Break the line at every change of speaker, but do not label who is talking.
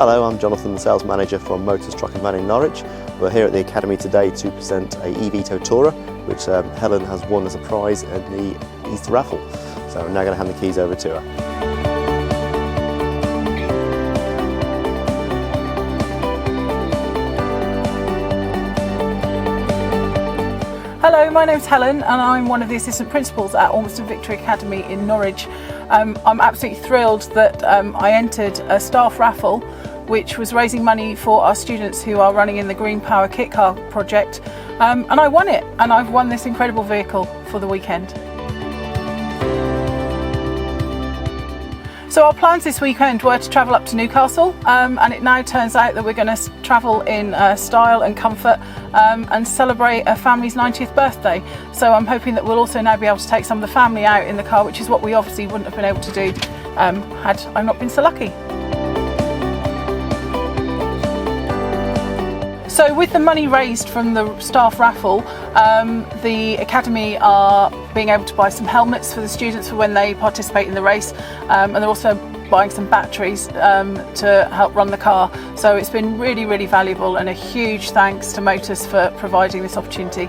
Hello, I'm Jonathan, the sales manager from Motors Truck and Van in Norwich. We're here at the Academy today to present a eVito Tourer, which Helen has won as a prize in the Easter raffle. So I'm now going to hand the keys over to her.
Hello, my name's Helen and I'm one of the assistant principals at Ormiston Victory Academy in Norwich. I'm absolutely thrilled that I entered a staff raffle which was raising money for our students who are running in the Greenpower Kit Car project, and I won it, and I've won this incredible vehicle for the weekend. So our plans this weekend were to travel up to Newcastle, and it now turns out that we're going to travel in style and comfort and celebrate a family's 90th birthday. So I'm hoping that we'll also now be able to take some of the family out in the car, which is what we obviously wouldn't have been able to do had I not been so lucky. So with the money raised from the staff raffle, the Academy are being able to buy some helmets for the students for when they participate in the race, and they're also buying some batteries to help run the car. So it's been really, really valuable, and a huge thanks to Motors for providing this opportunity.